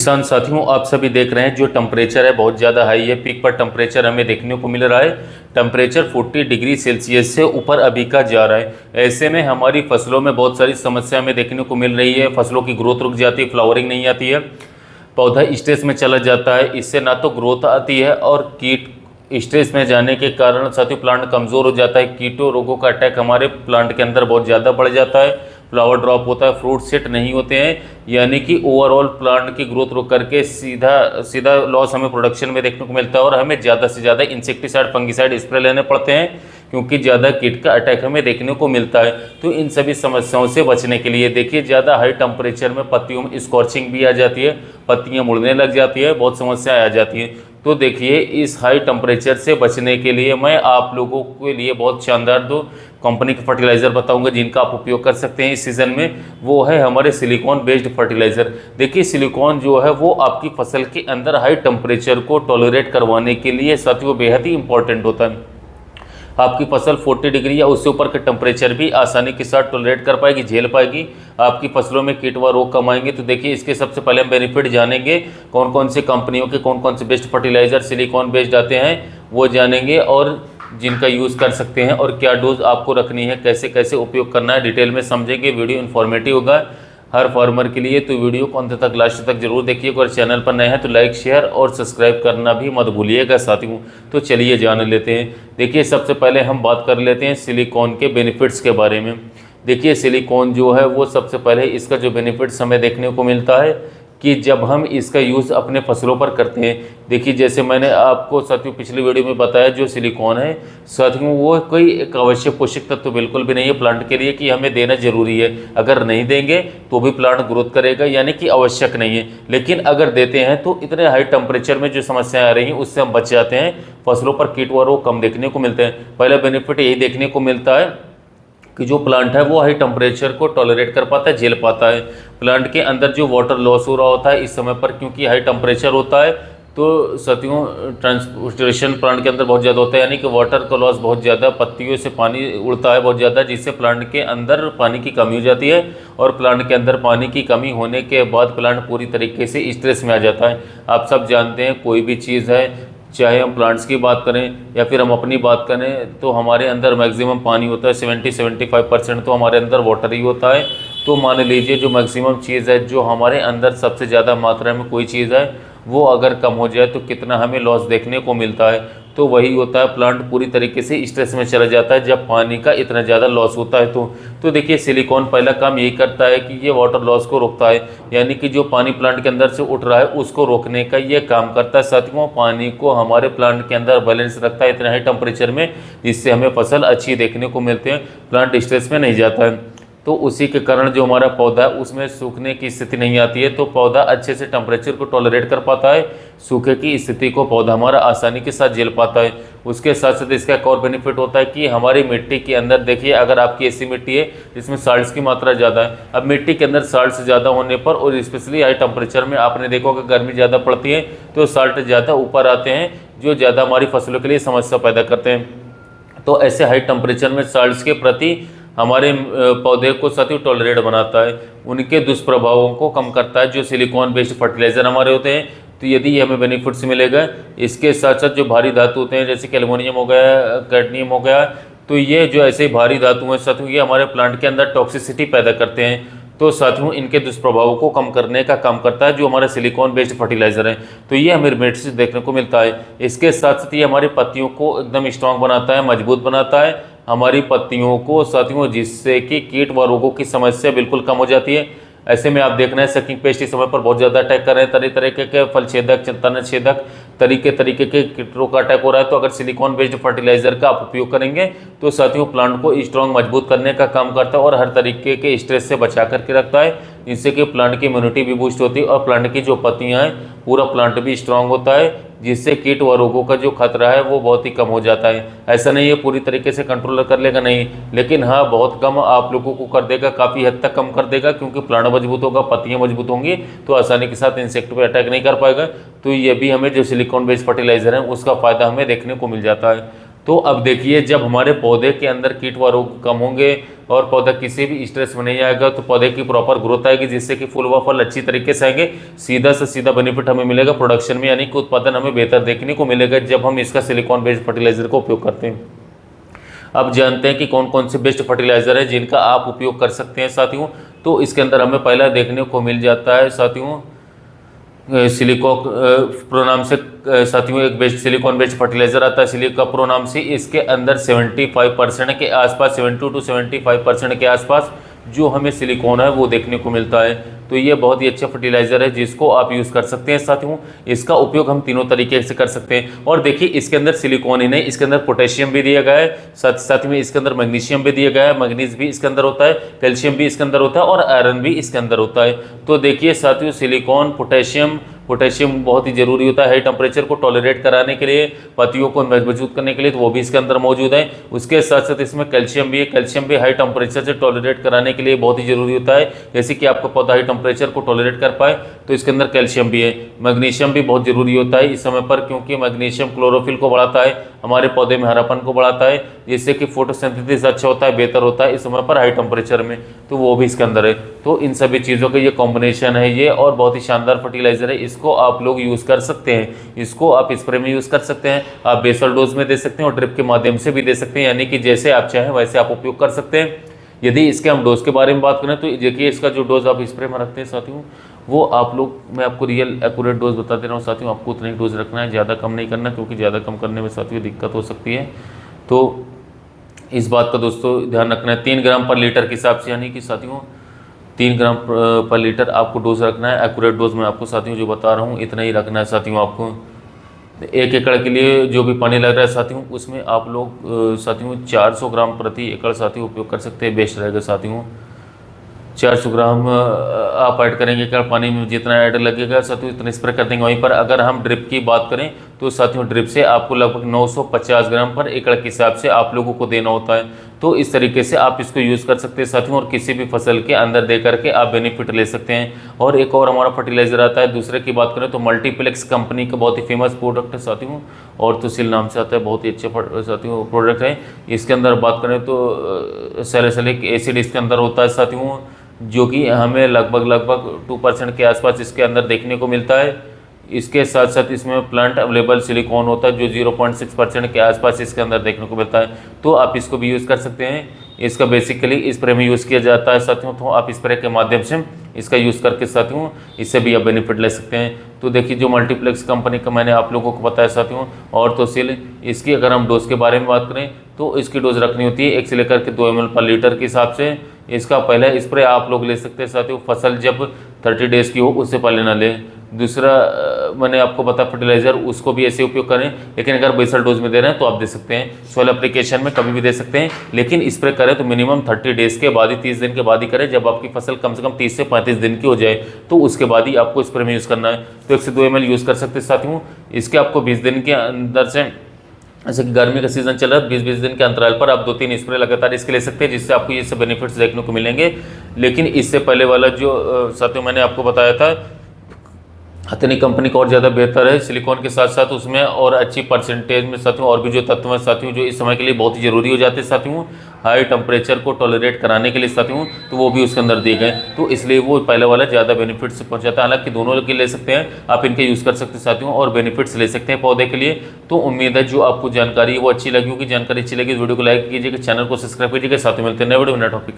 किसान साथियों, आप सभी देख रहे हैं जो टेम्परेचर है बहुत ज़्यादा हाई है। पीक पर टेम्परेचर हमें देखने को मिल रहा है। टेम्परेचर 40 डिग्री सेल्सियस से ऊपर अभी का जा रहा है। ऐसे में हमारी फसलों में बहुत सारी समस्या हमें देखने को मिल रही है। फसलों की ग्रोथ रुक जाती है, फ्लावरिंग नहीं आती है, पौधा स्ट्रेस में चला जाता है। इससे ना तो ग्रोथ आती है और कीट स्ट्रेस में जाने के कारण साथियों प्लांट कमज़ोर हो जाता है। कीटों रोगों का अटैक हमारे प्लांट के अंदर बहुत ज़्यादा बढ़ जाता है। फ्लावर ड्रॉप होता है, फ्रूट सेट नहीं होते हैं, यानी कि ओवरऑल प्लांट की ग्रोथ रुक करके सीधा लॉस हमें प्रोडक्शन में देखने को मिलता है। और हमें ज़्यादा से ज़्यादा इंसेक्टिसाइड फंगिसाइड स्प्रे लेने पड़ते हैं क्योंकि ज़्यादा कीट का अटैक हमें देखने को मिलता है। तो इन सभी समस्याओं से बचने के लिए देखिए, ज़्यादा हाई टेम्परेचर में पत्तियों में स्कॉर्चिंग भी आ जाती है, पत्तियाँ मुड़ने लग जाती है, बहुत समस्याएं आ जाती हैं। तो देखिए, इस हाई टेम्परेचर से बचने के लिए मैं आप लोगों के लिए बहुत शानदार दो कंपनी के फर्टिलाइज़र बताऊंगा जिनका आप उपयोग कर सकते हैं इस सीज़न में। वो है हमारे सिलिकॉन बेस्ड फर्टिलाइज़र। देखिए, सिलिकॉन जो है वो आपकी फसल के अंदर हाई टेम्परेचर को टॉलरेट करवाने के लिए साथियों बेहद ही इंपॉर्टेंट होता है। आपकी फसल 40 डिग्री या उससे ऊपर के टेम्परेचर भी आसानी के साथ टॉलरेट कर पाएगी, झेल पाएगी। आपकी फसलों में कीट व रोग कम आएंगे। तो देखिए, इसके सबसे पहले हम बेनिफिट जानेंगे, कौन कौन से कंपनियों के कौन कौन से बेस्ट फर्टिलाइज़र सिलिकॉन बेस्ड आते हैं वो जानेंगे, और जिनका यूज़ कर सकते हैं और क्या डोज आपको रखनी है, कैसे कैसे उपयोग करना है, डिटेल में समझेंगे। वीडियो इन्फॉर्मेटिव होगा हर फार्मर के लिए, तो वीडियो को अंत तक लास्ट तक जरूर देखिए। अगर चैनल पर नए हैं तो लाइक शेयर और सब्सक्राइब करना भी मत भूलिएगा साथियों। तो चलिए जान लेते हैं। देखिए, सबसे पहले हम बात कर लेते हैं सिलिकॉन के बेनिफिट्स के बारे में। देखिए, सिलिकॉन जो है वो सबसे पहले इसका जो बेनिफिट्स हमें देखने को मिलता है कि जब हम इसका यूज़ अपने फसलों पर करते हैं, देखिए जैसे मैंने आपको साथियों पिछली वीडियो में बताया, जो सिलिकॉन है साथियों वो कोई एक आवश्यक पोषक तत्व तो बिल्कुल भी नहीं है प्लांट के लिए कि हमें देना जरूरी है। अगर नहीं देंगे तो भी प्लांट ग्रोथ करेगा, यानी कि आवश्यक नहीं है। लेकिन अगर देते हैं तो इतने हाई टेम्परेचर में जो समस्याएं आ रही हैं उससे हम बच जाते हैं, फसलों पर कीट व रोग कम देखने को मिलते हैं। पहला बेनिफिट यही देखने को मिलता है कि जो प्लांट है वो हाई टेम्परेचर को टॉलरेट कर पाता है, झेल पाता है। प्लांट के अंदर जो वाटर लॉस हो रहा होता है इस समय पर, क्योंकि हाई टेम्परेचर होता है तो साथियों ट्रांसपोर्टेशन प्लांट के अंदर बहुत ज़्यादा होता है, यानी कि वाटर का लॉस बहुत ज़्यादा, पत्तियों से पानी उड़ता है बहुत ज़्यादा, जिससे प्लांट के अंदर पानी की कमी हो जाती है। और प्लांट के अंदर पानी की कमी होने के बाद प्लांट पूरी तरीके से स्ट्रेस में आ जाता है। आप सब जानते हैं कोई भी चीज़ है, चाहे हम प्लांट्स की बात करें या फिर हम अपनी बात करें, तो हमारे अंदर मैक्सिमम पानी होता है। 70-75% तो हमारे अंदर वाटर ही होता है। तो मान लीजिए जो मैक्सिमम चीज़ है, जो हमारे अंदर सबसे ज़्यादा मात्रा में कोई चीज़ है, वो अगर कम हो जाए तो कितना हमें लॉस देखने को मिलता है। तो वही होता है, प्लांट पूरी तरीके से स्ट्रेस में चला जाता है जब पानी का इतना ज़्यादा लॉस होता है। तो देखिए, सिलिकॉन पहला काम यही करता है कि ये वाटर लॉस को रोकता है, यानी कि जो पानी प्लांट के अंदर से उठ रहा है उसको रोकने का ये काम करता है। साथियों, पानी को हमारे प्लांट के अंदर बैलेंस रखता है इतने हाई टेम्परेचर में, जिससे हमें फसल अच्छी देखने को मिलती है, प्लांट स्ट्रेस में नहीं जाता है। तो उसी के कारण जो हमारा पौधा है उसमें सूखने की स्थिति नहीं आती है, तो पौधा अच्छे से टेम्परेचर को टॉलरेट कर पाता है। सूखे की स्थिति को पौधा हमारा आसानी के साथ झेल पाता है। उसके साथ साथ इसका एक और बेनिफिट होता है कि हमारी मिट्टी के अंदर देखिए, अगर आपकी ऐसी मिट्टी है जिसमें साल्ट्स की मात्रा ज़्यादा है, अब मिट्टी के अंदर साल्ट्स ज़्यादा होने पर और स्पेशली हाई टेम्परेचर में आपने देखा होगा गर्मी ज़्यादा पड़ती है तो साल्ट ज़्यादा ऊपर आते हैं, जो ज़्यादा हमारी फसलों के लिए समस्या पैदा करते हैं। तो ऐसे हाई टेम्परेचर में साल्ट्स के प्रति हमारे पौधे को साथियों टॉलरेट बनाता है, उनके दुष्प्रभावों को कम करता है, जो सिलिकॉन बेस्ड फर्टिलाइज़र हमारे होते हैं। तो यदि हमें बेनिफिट्स मिलेगा, इसके साथ साथ जो भारी धातु होते हैं जैसे कि एल्युमिनियम हो गया, कैडमियम हो गया, तो ये जो ऐसे भारी धातु हैं साथियों, ये हमारे प्लांट के अंदर टॉक्सिसिटी पैदा करते हैं। तो साथियों इनके दुष्प्रभावों को कम करने का काम करता है जो हमारा सिलिकॉन बेस्ड फर्टिलाइज़र है। तो ये हमें बेनिफिट्स देखने को मिलता है। इसके साथ साथ ये हमारी पत्तियों को एकदम स्ट्रांग बनाता है, मजबूत बनाता है हमारी पत्तियों को साथियों, जिससे कि कीट व रोगों की समस्या बिल्कुल कम हो जाती है। ऐसे में आप देख रहे हैं सकिंग पेस्ट इस समय पर बहुत ज़्यादा अटैक कर रहे हैं, तरह तरह के फल छेदक, तन छेदक, तरीके के कीटों का अटैक हो रहा है। तो अगर सिलिकॉन बेस्ड फर्टिलाइज़र का आप उपयोग करेंगे तो साथियों प्लांट को स्ट्रॉन्ग मजबूत करने का काम करता है और हर तरीके के स्ट्रेस से बचा करके रखता है, जिससे कि प्लांट की इम्यूनिटी भी बूस्ट होती है और प्लांट की जो पत्तियाँ हैं पूरा प्लांट भी स्ट्रांग होता है, जिससे कीट व रोगों का जो खतरा है वो बहुत ही कम हो जाता है। ऐसा नहीं है पूरी तरीके से कंट्रोल कर लेगा, नहीं, लेकिन हाँ बहुत कम आप लोगों को कर देगा, काफ़ी हद तक कम कर देगा, क्योंकि प्लांट मजबूत होगा, पत्तियाँ मजबूत होंगी तो आसानी के साथ इंसेक्ट पर अटैक नहीं कर पाएगा। तो ये भी हमें जो सिलिकॉन बेस्ड फर्टिलाइज़र है उसका फ़ायदा हमें देखने को मिल जाता है। तो अब देखिए, जब हमारे पौधे के अंदर कीट व रोग कम होंगे और पौधा किसी भी स्ट्रेस में नहीं आएगा, तो पौधे की प्रॉपर ग्रोथ आएगी, जिससे कि फूल व फल अच्छी तरीके से आएंगे। सीधा से सीधा बेनिफिट हमें मिलेगा प्रोडक्शन में, यानी कि उत्पादन हमें बेहतर देखने को मिलेगा जब हम इसका सिलिकॉन बेस्ड फर्टिलाइजर का उपयोग करते हैं। अब जानते हैं कि कौन कौन से बेस्ट फर्टिलाइजर है जिनका आप उपयोग कर सकते हैं साथियों। तो इसके अंदर हमें पहला देखने को मिल जाता है साथियों सिलिकॉक प्रो नाम से साथियों एक बेस्ट सिलिकॉन बेस्ड फर्टिलाइजर आता है सिलिका प्रो नाम से। इसके अंदर 75% के आसपास, 70 to 75% के आसपास जो हमें सिलिकॉन है वो देखने को मिलता है। तो ये बहुत ही अच्छा फर्टिलाइजर है जिसको आप यूज़ कर सकते हैं साथियों। इसका उपयोग हम तीनों तरीके से कर सकते हैं। और देखिए, इसके अंदर सिलिकॉन ही नहीं, इसके अंदर पोटेशियम भी दिया गया है, साथ में इसके अंदर मैग्नीशियम भी दिया गया है, मैग्नीज भी इसके अंदर होता है, कैल्शियम भी इसके अंदर होता है और आयरन भी इसके अंदर होता है। तो देखिए साथियों, सिलिकॉन, पोटेशियम बहुत ही जरूरी होता है हाई टेम्परेचर को टॉलरेट कराने के लिए, पत्तियों को मजबूत करने के लिए, तो वो भी इसके अंदर मौजूद है। उसके साथ साथ इसमें कैल्शियम भी है, कैल्शियम भी हाई टेम्परेचर से टॉलरेट कराने के लिए बहुत ही जरूरी होता है। जैसे कि आपका पौधा हाई टेम्परेचर को टॉलरेट कर पाए, तो इसके अंदर कैल्शियम भी है। मैग्नीशियम भी बहुत जरूरी होता है इस समय पर, क्योंकि मैग्नीशियम क्लोरोफिल को बढ़ाता है, हमारे पौधे में हरापन को बढ़ाता है, जिससे कि फोटोसिंथेसिस अच्छा होता है, बेहतर होता है इस समय पर हाई टेम्परेचर में, तो वो भी इसके अंदर है। तो इन सभी चीज़ों का ये कॉम्बिनेशन है ये, और बहुत ही शानदार फर्टिलाइजर है। इसको आप लोग यूज़ कर सकते हैं, इसको आप स्प्रे में यूज़ कर सकते हैं, आप बेसल डोज में दे सकते हैं और ड्रिप के माध्यम से भी दे सकते हैं, यानी कि जैसे आप चाहें वैसे आप उपयोग कर सकते हैं। यदि इसके हम डोज के बारे में बात करें, तो देखिए इसका जो डोज आप स्प्रे में रखते हैं साथियों, वो आप लोग, मैं आपको रियल एक्यूरेट डोज बता दे रहा हूँ साथियों, आपको उतना ही डोज रखना है, ज़्यादा कम नहीं करना, क्योंकि ज़्यादा कम करने में साथियों दिक्कत हो सकती है। तो इस बात का दोस्तों ध्यान रखना है। 3 ग्राम पर लीटर के हिसाब से, यानी कि साथियों 3 ग्राम पर लीटर आपको डोज रखना है। एक्यूरेट डोज में आपको साथियों जो बता रहा हूँ इतना ही रखना है साथियों। आपको 1 एकड़ के लिए जो भी पानी लग रहा है साथियों, उसमें आप लोग साथियों 400 ग्राम प्रति एकड़ साथियों उपयोग कर सकते हैं, बेस्ट रहेगा साथियों। 400 ग्राम आप ऐड करेंगे एकड़ पानी में, जितना ऐड लगेगा साथियों इतना स्प्रे कर देंगे। वहीं पर अगर हम ड्रिप की बात करें, तो साथियों ड्रिप से आपको लगभग 950 ग्राम पर एकड़ के हिसाब से आप लोगों को देना होता है। तो इस तरीके से आप इसको यूज़ कर सकते हैं साथियों, और किसी भी फसल के अंदर दे करके आप बेनिफिट ले सकते हैं। और एक और हमारा फर्टिलाइजर आता है, दूसरे की बात करें तो मल्टीप्लेक्स कंपनी का बहुत ही फेमस प्रोडक्ट है साथियों, और तो सिल नाम से आता है, बहुत ही अच्छे साथियों प्रोडक्ट है। इसके अंदर बात करें तो सैलिसिलिक एसिड इसके अंदर होता है साथियों, जो कि हमें लगभग 2% के आसपास इसके अंदर देखने को मिलता है। इसके साथ साथ इसमें प्लांट अवेलेबल सिलिकॉन होता है, जो 0.6% के आसपास इसके अंदर देखने को मिलता है। तो आप इसको भी यूज़ कर सकते हैं। इसका बेसिकली स्प्रे में यूज़ किया जाता है साथियों, तो आप स्प्रे के माध्यम से इसका यूज़ करके साथियों इससे भी आप बेनिफिट ले सकते हैं। तो देखिए, जो मल्टीप्लेक्स कंपनी का मैंने आप लोगों को बताया साथियों, और तो सिल, इसकी अगर हम डोज के बारे में बात करें तो इसकी डोज रखनी होती है 1 से लेकर के 2 ml पर लीटर के हिसाब से। इसका पहला स्प्रे आप लोग ले सकते हैं साथियों, फसल जब 30 डेज़ की हो उससे पहले ना लें। दूसरा मैंने आपको बताया फर्टिलाइजर, उसको भी ऐसे उपयोग करें, लेकिन अगर बेसल डोज में दे रहे हैं तो आप दे सकते हैं। सॉइल एप्लीकेशन में कभी भी दे सकते हैं, लेकिन स्प्रे करें तो मिनिमम 30 डेज़ के बाद ही, 30 दिन के बाद ही करें। जब आपकी फसल कम से कम 30 से 35 दिन की हो जाए, तो उसके बाद ही आपको स्प्रे में यूज़ करना है। तो 1 से 2 ml यूज़ कर सकते हैं साथियों। इसके आपको 20 दिन के अंदर से, जैसे कि गर्मी का सीजन चल रहा है, 20-20 दिन के अंतराल पर आप 2-3 स्प्रे लगातार इसके ले सकते हैं, जिससे आपको ये सब बेनिफिट्स देखने को मिलेंगे। लेकिन इससे पहले वाला जो साथियों मैंने आपको बताया था, हथनी कंपनी का और ज़्यादा बेहतर है। सिलिकॉन के साथ साथ उसमें और अच्छी परसेंटेज में साथियों और भी जो तत्व हैं साथियों, जो इस समय के लिए बहुत ही ज़रूरी हो जाते हैं साथियों, हाई टेम्परेचर को टॉलरेट कराने के लिए साथियों, तो वो भी उसके अंदर दिए गए। तो इसलिए वो पहले वाला ज़्यादा बेनिफिट्स पहुंचाता है। हालांकि दोनों के ले सकते हैं आप, इनके यूज़ कर सकते हैं साथियों, और बेनिफिट्स ले सकते हैं पौधे के लिए। तो उम्मीद है जो आपको जानकारी है वो अच्छी लगी होगी। जानकारी अच्छी लगी तो वीडियो को लाइक कीजिएगा, चैनल को सब्सक्राइब कीजिएगा। साथ में मिलते हैं नए वीडियो में नए टॉपिक।